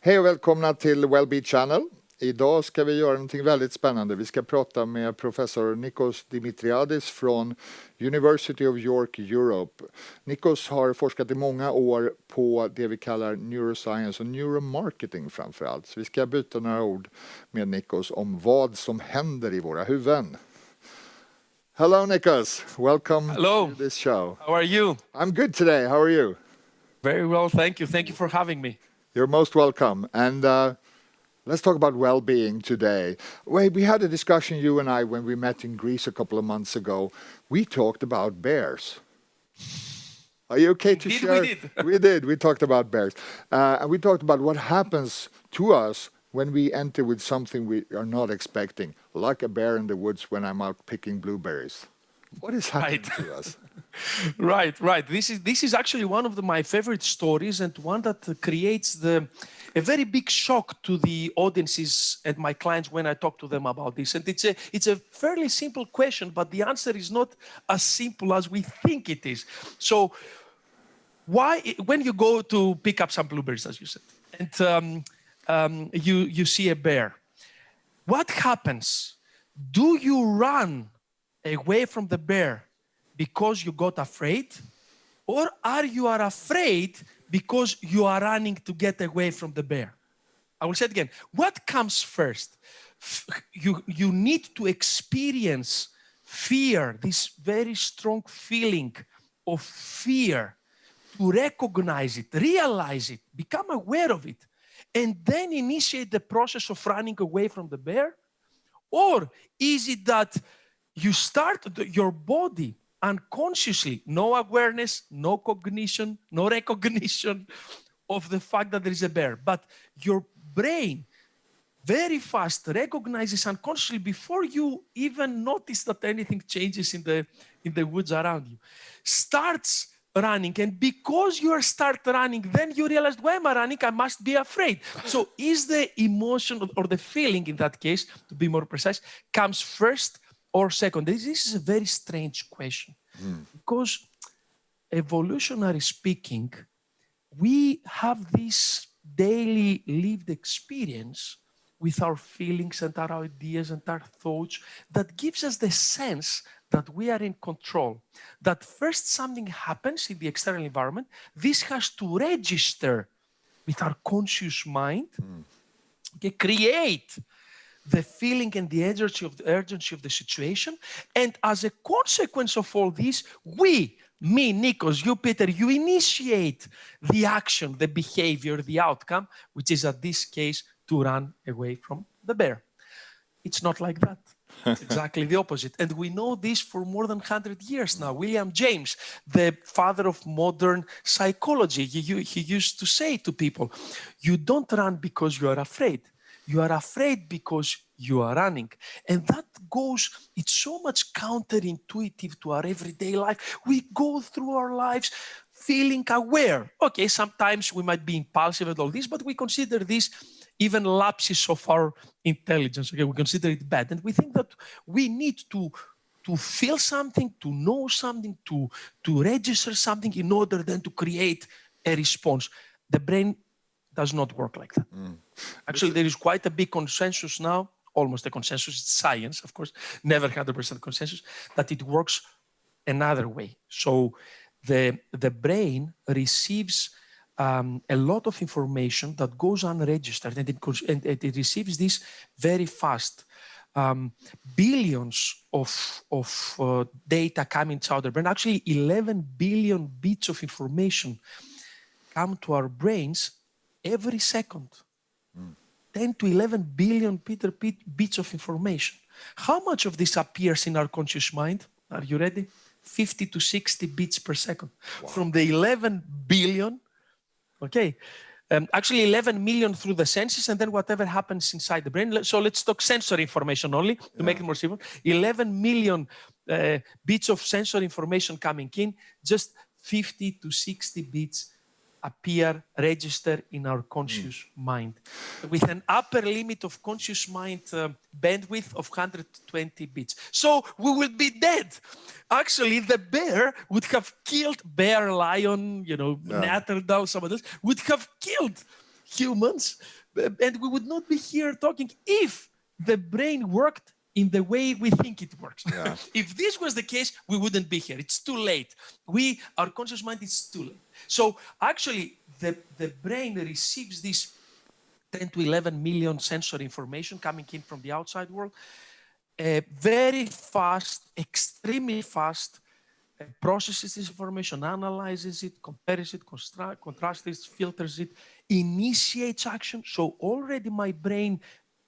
Hej och välkomna till WellbChannel. Idag ska vi göra någonting väldigt spännande. Vi ska prata med professor Nikolaos Demitriadis från University of York, Europe. Nikos har forskat i många år på det vi kallar neuroscience och neuromarketing framför allt. Så vi ska byta några ord med Nikos om vad som händer i våra huvuden. Hello Nikos, welcome to this show. How are you? I'm good today, how are you? Very well, thank you. Thank you for having me. You're most welcome. And let's talk about well-being today. We had a discussion, you and I, when we met in Greece a couple of months ago. We talked about bears. Are you okay to share? We did. We talked about bears. And we talked about what happens to us when we enter with something we are not expecting, like a bear in the woods when I'm out picking blueberries. What is happening to us? Right. This is actually one of my favorite stories, and one that creates a very big shock to the audiences and my clients when I talk to them about this. And it's a fairly simple question, but the answer is not as simple as we think it is. So why, when you go to pick up some blueberries, as you said, and you see a bear, what happens? Do you run away from the bear because you got afraid, or are you afraid because you are running to get away from the bear? I will say it again. What comes first? You need to experience fear, this very strong feeling of fear, to recognize it, realize it, become aware of it, and then initiate the process of running away from the bear? Or is it that you start your body unconsciously, no awareness, no cognition, no recognition of the fact that there is a bear, but your brain very fast recognizes unconsciously before you even notice that anything changes in the woods around you, starts running, and because you start running, then you realize, why am I running? I must be afraid. So is the emotion or the feeling, in that case, to be more precise, comes first or second? This is a very strange question, because evolutionary speaking, we have this daily lived experience with our feelings and our ideas and our thoughts that gives us the sense that we are in control. That first something happens in the external environment, this has to register with our conscious mind, create the feeling and the urgency of the situation. And as a consequence of all this, me, Nikos, you, Peter, you initiate the action, the behavior, the outcome, which is, at this case, to run away from the bear. It's not like that. It's exactly the opposite. And we know this for more than 100 years now. William James, the father of modern psychology, he used to say to people, you don't run because you are afraid. You are afraid because you are running. And that goes, it's so much counterintuitive to our everyday life. We go through our lives feeling aware. Okay, sometimes we might be impulsive and all this, but we consider this even lapses of our intelligence. Okay, we consider it bad. And we think that we need to feel something, to know something, to register something in order then to create a response. The brain does not work like that. Actually, there is quite a big consensus now, almost a consensus, it's science, of course, never 100% consensus, that it works another way. So the brain receives a lot of information that goes unregistered, and it receives this very fast. Billions of data come into the brain. Actually, 11 billion bits of information come to our brains every second. 10 to 11 billion bits of information. How much of this appears in our conscious mind? Are you ready? 50 to 60 bits per second. Wow. From the 11 billion, okay, actually 11 million through the senses, and then whatever happens inside the brain. So let's talk sensory information only to make it more simple. 11 million bits of sensory information coming in, just 50 to 60 bits appear, register in our conscious mind, with an upper limit of conscious mind bandwidth of 120 bits. So we will be dead. Actually, the bear would have killed bear, lion, Neanderthal, someone else, would have killed humans, and we would not be here talking if the brain worked in the way we think it works. Yeah. If this was the case, we wouldn't be here. It's too late. Our conscious mind is too late. So actually, the brain receives this 10 to 11 million sensory information coming in from the outside world, very fast, extremely fast, processes this information, analyzes it, compares it, contrasts it, filters it, initiates action. So already my brain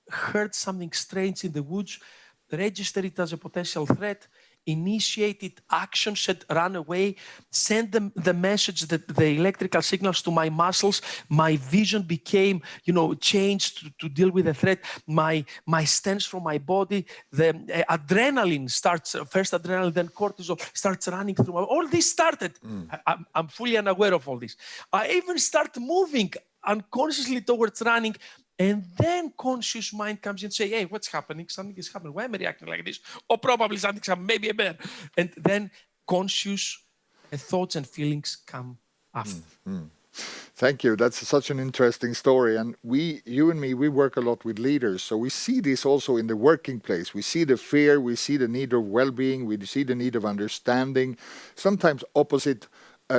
heard something strange in the woods, registered it as a potential threat, initiated action, said run away, send them the message, that the electrical signals to my muscles, my vision became, changed to deal with the threat, my stance from my body, the adrenaline starts, first adrenaline, then cortisol starts running through all this started. I'm fully unaware of all this. I even start moving unconsciously towards running. And then conscious mind comes in and say, hey, what's happening? Something is happening. Why am I reacting like this? Or probably something's happening, maybe a bear. And then conscious thoughts and feelings come after. Thank you. That's such an interesting story. And you and me, we work a lot with leaders. So we see this also in the working place. We see the fear, we see the need of well-being, we see the need of understanding. Sometimes opposite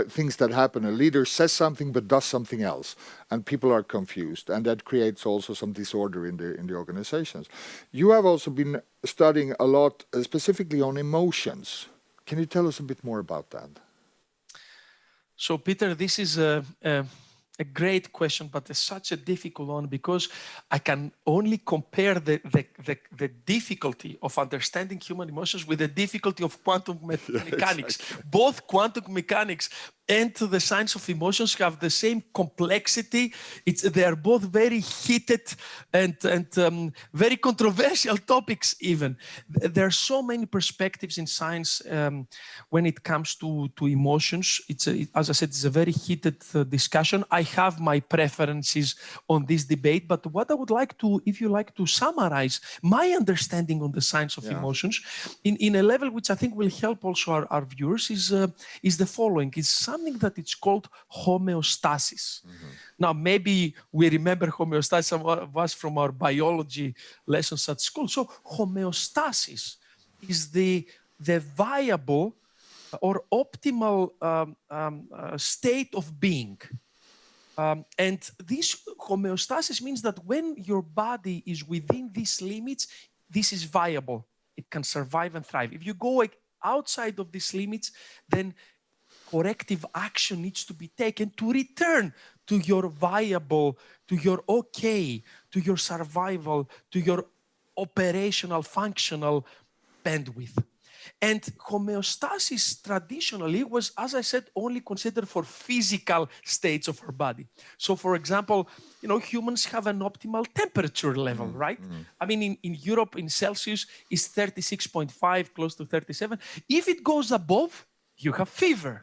things that happen. A leader says something but does something else, and people are confused, and that creates also some disorder in the organizations. You have also been studying a lot, specifically on emotions. Can you tell us a bit more about that? So, Peter, this is a great question, but it's such a difficult one because I can only compare the difficulty of understanding human emotions with the difficulty of quantum mechanics. Exactly. Both quantum mechanics and the science of emotions have the same complexity. They are both very heated and very controversial topics even. There are so many perspectives in science when it comes to emotions. As I said, it's a very heated discussion. I have my preferences on this debate, but what I would like to, if you like, to summarize my understanding on the science of emotions in a level which I think will help also our viewers is the following. It's something that it's called homeostasis. Now, maybe we remember homeostasis, some of us from our biology lessons at school. So homeostasis is the viable or optimal state of being. And this homeostasis means that when your body is within these limits, this is viable. It can survive and thrive. If you go outside of these limits, then corrective action needs to be taken to return to your viable, to your okay, to your survival, to your operational, functional bandwidth. And homeostasis traditionally was, as I said, only considered for physical states of our body. So, for example, humans have an optimal temperature level, right? I mean, in Europe, in Celsius, is 36.5, close to 37. If it goes above, you have fever.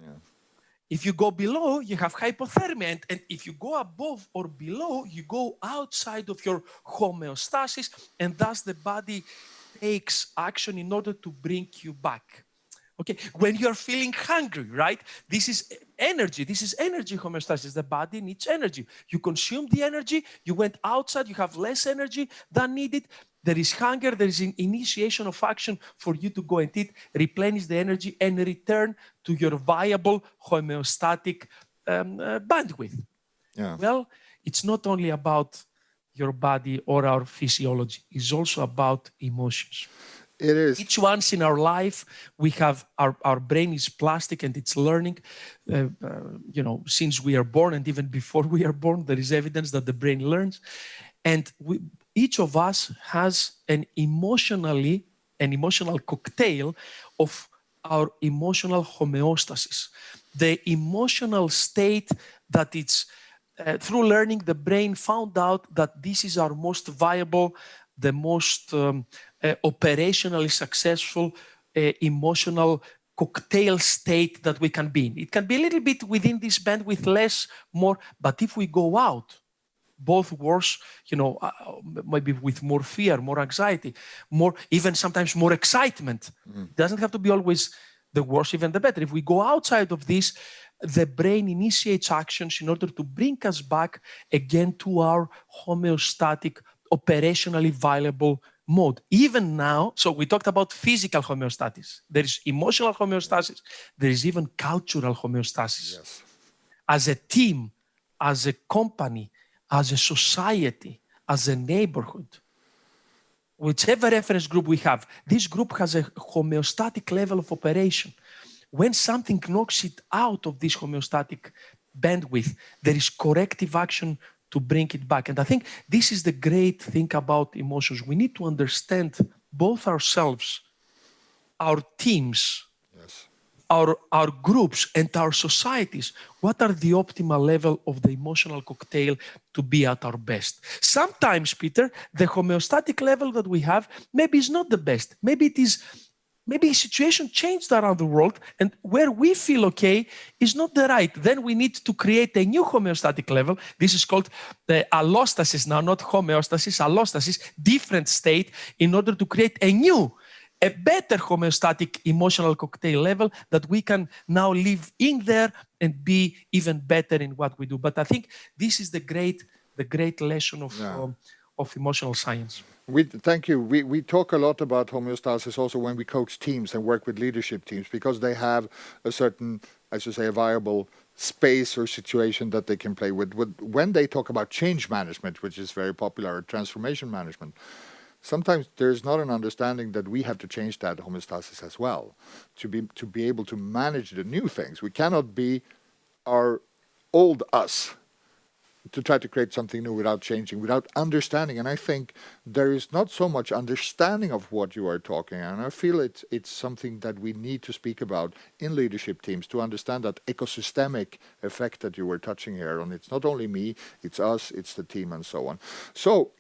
If you go below, you have hypothermia. And if you go above or below, you go outside of your homeostasis, and thus the body takes action in order to bring you back. Okay, when you're feeling hungry, right? This is energy. This is energy homeostasis. The body needs energy. You consume the energy. You went outside. You have less energy than needed. There is hunger. There is an initiation of action for you to go and eat, replenish the energy, and return to your viable homeostatic bandwidth. Well, it's not only about your body or our physiology. It's also about emotions. It is. Each once in our life, we have our brain is plastic and it's learning. Since we are born and even before we are born, there is evidence that the brain learns. And each of us has an emotional cocktail of our emotional homeostasis. The emotional state that it's through learning, the brain found out that this is our most viable, the most operationally successful emotional cocktail state that we can be in. It can be a little bit within this band with less, more, but if we go out, both worse, maybe with more fear, more anxiety, more, even sometimes more excitement. It doesn't have to be always the worse, even the better. If we go outside of this, the brain initiates actions in order to bring us back again to our homeostatic, operationally viable mode. Even now, so we talked about physical homeostasis. There is emotional homeostasis. There is even cultural homeostasis. Yes. As a team, as a company, as a society, as a neighborhood, whichever reference group we have, this group has a homeostatic level of operation. When something knocks it out of this homeostatic bandwidth, there is corrective action to bring it back. And I think this is the great thing about emotions. We need to understand both ourselves, our teams, Yes. our groups, and our societies. What are the optimal level of the emotional cocktail to be at our best? Sometimes, Peter, the homeostatic level that we have maybe is not the best. Maybe a situation changed around the world, and where we feel okay is not the right. Then we need to create a new homeostatic level. This is called the allostasis now, not homeostasis, allostasis, different state, in order to create a better homeostatic emotional cocktail level that we can now live in there and be even better in what we do. But I think this is the great lesson of emotional science. Thank you. We talk a lot about homeostasis also when we coach teams and work with leadership teams, because they have a certain, I should say, a viable space or situation that they can play with. When they talk about change management, which is very popular, or transformation management, sometimes there's not an understanding that we have to change that homeostasis as well to be able to manage the new things. We cannot be our old us to try to create something new without changing, without understanding. And I think there is not so much understanding of what you are talking, and I feel it's something that we need to speak about in leadership teams to understand that ecosystemic effect that you were touching here on. It's not only me, it's us, it's the team, and so on. So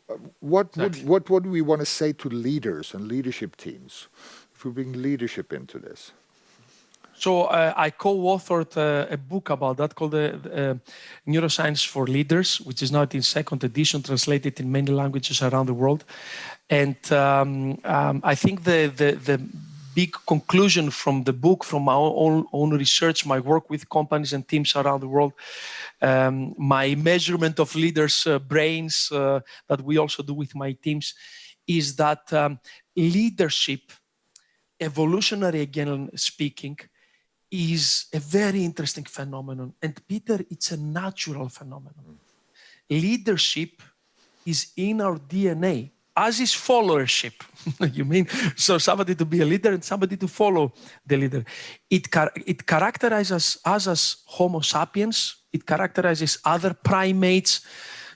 what do we want to say to leaders and leadership teams if we bring leadership into this? So I co-authored a book about that called Neuroscience for Leaders, which is now in second edition, translated in many languages around the world. And I think the big conclusion from the book, from my own research, my work with companies and teams around the world, my measurement of leaders' brains that we also do with my teams, is that leadership, evolutionary again speaking, is a very interesting phenomenon. And Peter, it's a natural phenomenon. Leadership is in our DNA, as is followership. You mean, so somebody to be a leader and somebody to follow the leader. It characterizes us as Homo sapiens. It characterizes other primates.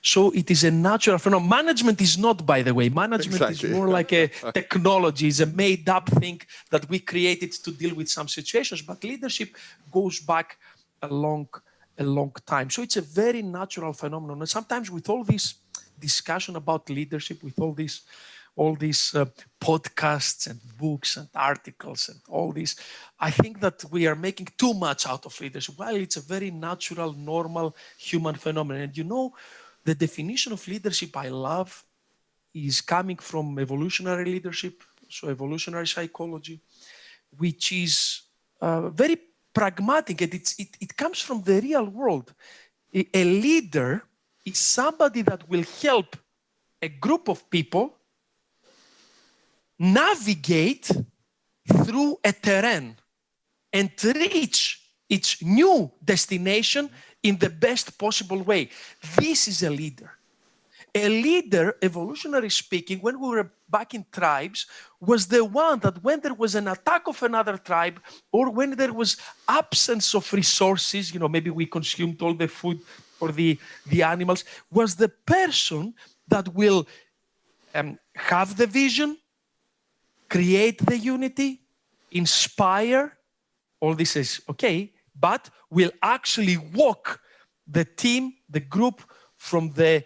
So it is a natural phenomenon. Management is not, by the way. Management is more like a technology. It's a made-up thing that we created to deal with some situations. But leadership goes back a long time. So it's a very natural phenomenon. And sometimes with all this discussion about leadership, with all these podcasts and books and articles and all this, I think that we are making too much out of leadership. While it's a very natural, normal human phenomenon. And the definition of leadership I love is coming from evolutionary leadership, so evolutionary psychology, which is very pragmatic, and it comes from the real world. A leader is somebody that will help a group of people navigate through a terrain and reach its new destination in the best possible way. This is a leader. A leader, evolutionary speaking, when we were back in tribes, was the one that when there was an attack of another tribe, or when there was absence of resources, maybe we consumed all the food or the animals, was the person that will have the vision, create the unity, inspire. All this is okay, but will actually walk the team, the group, from the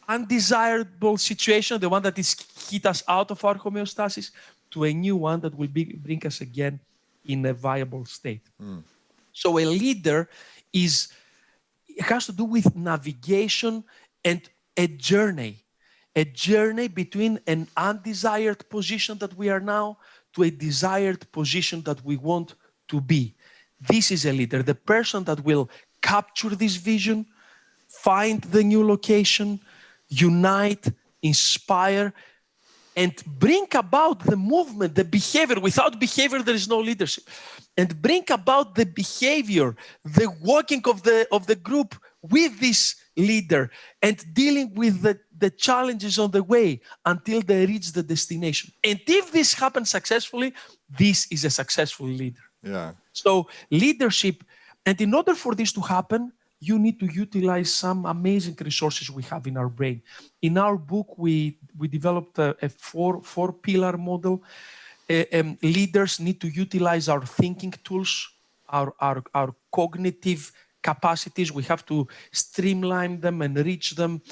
undesirable situation, the one that is hit us out of our homeostasis, to a new one that will bring us again in a viable state. So a leader has to do with navigation and a journey between an undesired position that we are now to a desired position that we want to be. This is a leader, the person that will capture this vision, find the new location, unite, inspire, and bring about the movement, the behavior. Without behavior, there is no leadership. And bring about the behavior, the working of the group with this leader and dealing with the challenges on the way until they reach the destination. And if this happens successfully, this is a successful leader. Yeah. So leadership, and in order for this to happen, you need to utilize some amazing resources we have in our brain. In our book, we developed a four-pillar model. Leaders need to utilize our thinking tools, our cognitive capacities. We have to streamline them and reach them,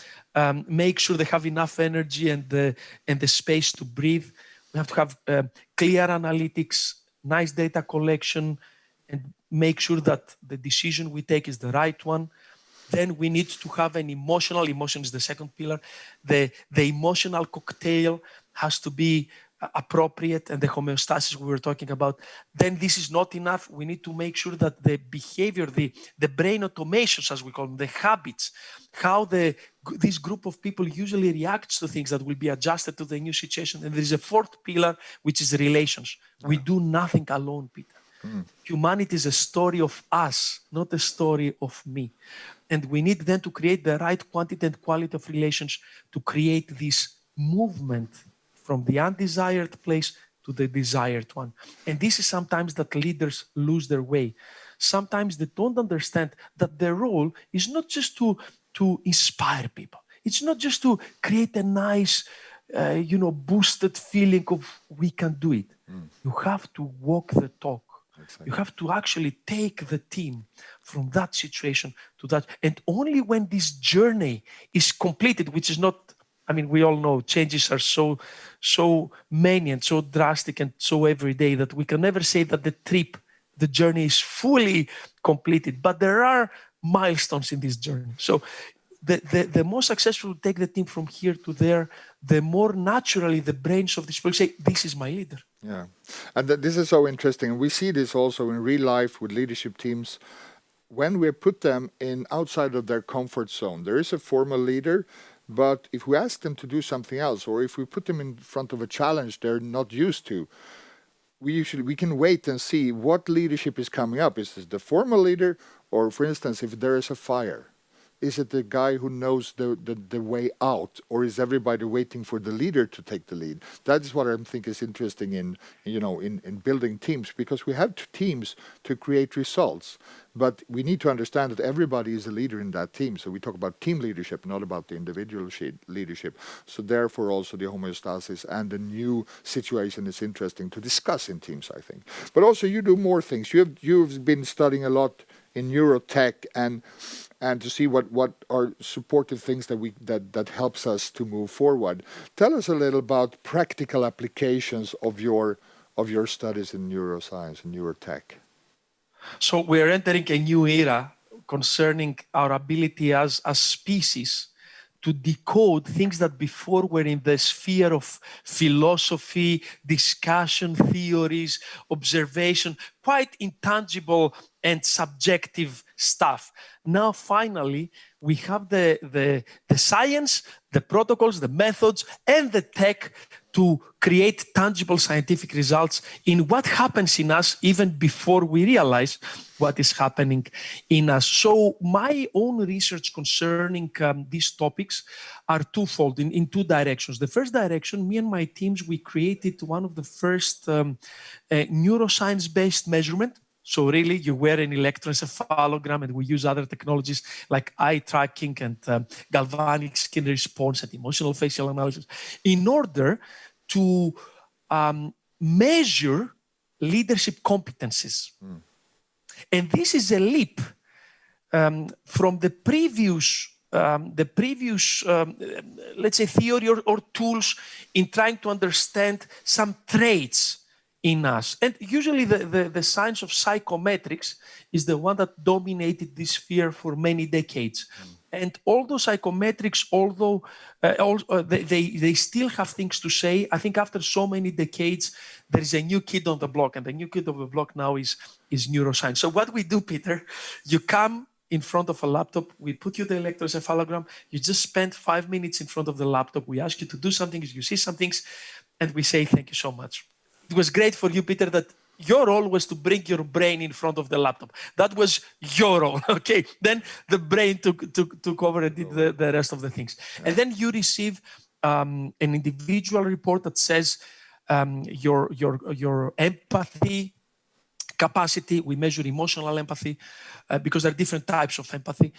make sure they have enough energy and the space to breathe. We have to have clear analytics, nice data collection, and make sure that the decision we take is the right one. Then we need to have an emotion is the second pillar. The emotional cocktail has to be appropriate, and the homeostasis we were talking about. Then this is not enough. We need to make sure that the behavior, the brain automations, as we call them, the habits, how this group of people usually reacts to things that will be adjusted to the new situation. And there is a fourth pillar, which is relations. We do nothing alone, Peter. Humanity is a story of us, not a story of me. And we need then to create the right quantity and quality of relations to create this movement from the undesired place to the desired one. And this is sometimes that leaders lose their way. Sometimes they don't understand that their role is not just to inspire people. It's not just to create a nice, boosted feeling of we can do it. You have to walk the talk. Exactly. You have to actually take the team from that situation to that. And only when this journey is completed, which is not, we all know changes are so many and so drastic and so everyday that we can never say that the journey is fully completed. But there are milestones in this journey. So the more successful take the team from here to there, the more naturally the brains of these people say, this is my leader. Yeah. And this is so interesting. We see this also in real life with leadership teams. When we put them in outside of their comfort zone, there is a formal leader, but if we ask them to do something else, or if we put them in front of a challenge they're not used to, we can wait and see what leadership is coming up. Is this the formal leader, or for instance, if there is a fire, is it the guy who knows the way out, or is everybody waiting for the leader to take the lead? That is what I think is interesting in building teams, because we have teams to create results, but we need to understand that everybody is a leader in that team. So we talk about team leadership, not about the individual leadership. So therefore also the homeostasis and the new situation is interesting to discuss in teams, I think. But also you do more things. You've been studying a lot in neurotech and to see what are supportive things that helps us to move forward. Tell us a little about practical applications of your studies in neuroscience and neurotech. So we are entering a new era concerning our ability as species to decode things that before were in the sphere of philosophy, discussion, theories, observation, quite intangible and subjective stuff. Now, finally, we have the science, the protocols, the methods, and the tech to create tangible scientific results in what happens in us even before we realize what is happening in us. So my own research concerning these topics are twofold in two directions. The first direction, me and my teams, we created one of the first neuroscience-based measurement. So really, you wear an electroencephalogram, and we use other technologies like eye tracking and galvanic skin response and emotional facial analysis in order to measure leadership competencies. And this is a leap from the previous let's say, theory or tools in trying to understand some traits in us. And usually the science of psychometrics is the one that dominated this sphere for many decades. And although psychometrics, although they still have things to say, I think after so many decades, there is a new kid on the block, and the new kid on the block now is neuroscience. So what we do, Peter, you come in front of a laptop, we put you the electroencephalogram, you just spend 5 minutes in front of the laptop, we ask you to do something, you see some things, and we say thank you so much. It was great for you, Peter, that your role was to bring your brain in front of the laptop. That was your role, okay? Then the brain took over and did the rest of the things. Yeah. And then you receive an individual report that says your empathy capacity. We measure emotional empathy because there are different types of empathy.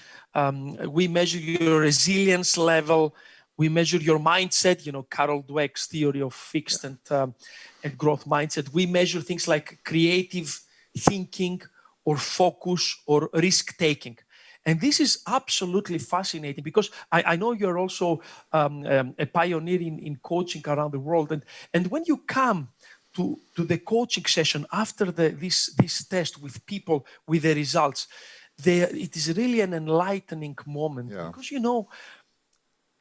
We measure your resilience level. We measure your mindset, you know, Carol Dweck's theory of fixed and growth mindset. We measure things like creative thinking or focus or risk-taking. And this is absolutely fascinating because I know you're also a pioneer in coaching around the world. And when you come to the coaching session after this test with people with the results, it is really an enlightening moment. Because, you know,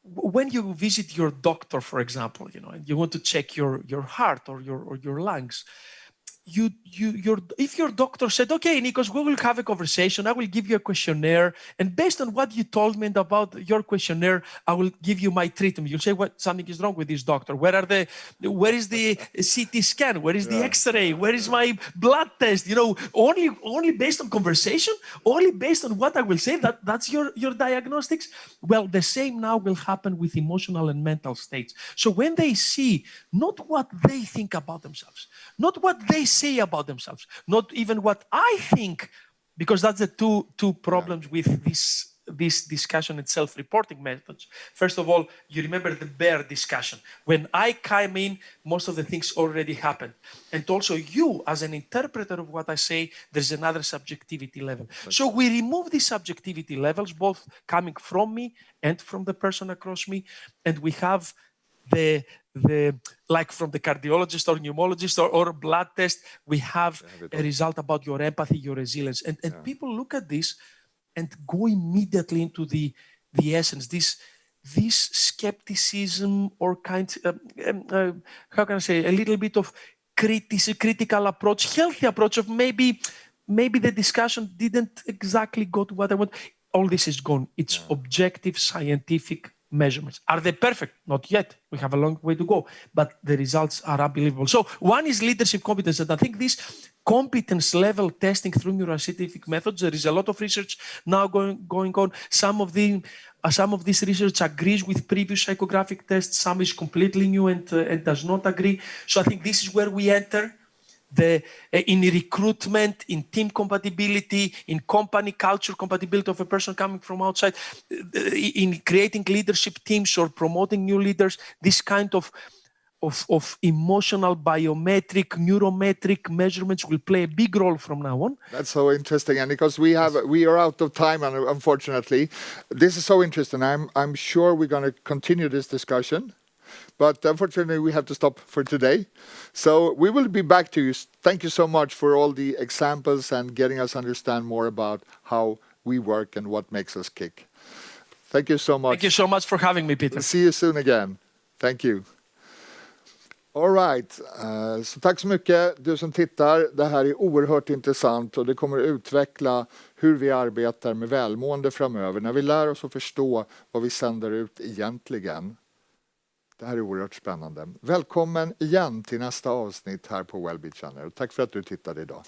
when you visit your doctor, for example, you know, and you want to check your heart or your lungs, if your doctor said, okay, Nikos, we will have a conversation, I will give you a questionnaire, and based on what you told me about your questionnaire, I will give you my treatment. You'll say, what, something is wrong with this doctor. Where is the CT scan? Where is the X-ray? Where is my blood test? You know, only based on conversation, only based on what I will say, that's your diagnostics. Well, the same now will happen with emotional and mental states. So when they see not what they think about themselves, not what they say about themselves, not even what I think, because that's the two problems with this discussion and self-reporting methods. First of all, you remember the bear discussion. When I came in, most of the things already happened. And also you, as an interpreter of what I say, there's another subjectivity level. So we remove these subjectivity levels, both coming from me and from the person across me, and we have the like from the cardiologist or pneumologist or blood test, we have a result about your empathy, your resilience. And people look at this and go immediately into the essence, this skepticism or how can I say, a little bit of critical approach, healthy approach of maybe the discussion didn't exactly go to what I want. All this is gone. It's objective, scientific measurements. Are they perfect? Not yet. We have a long way to go, but the results are unbelievable. So one is leadership competence, and I think this competence level testing through neuroscientific methods, there is a lot of research now going on. Some of this research agrees with previous psychographic tests, some is completely new and does not agree. So I think this is where we enter. In recruitment, in team compatibility, in company culture compatibility of a person coming from outside, in creating leadership teams or promoting new leaders, this kind of emotional, biometric, neurometric measurements will play a big role from now on. That's so interesting, and because we are out of time, and unfortunately, this is so interesting. I'm sure we're going to continue this discussion. But unfortunately, we have to stop for today. So we will be back to you. Thank you so much for all the examples and getting us understand more about how we work and what makes us kick. Thank you so much. Thank you so much for having me, Peter. See you soon again. Thank you. All right. Så tack så mycket du som tittar. Det här är oerhört intressant och det kommer att utveckla hur vi arbetar med välmående framöver. När vi lär oss att förstå vad vi sänder ut egentligen. Det här är oerhört spännande. Välkommen igen till nästa avsnitt här på WellbChannel. Tack för att du tittade idag.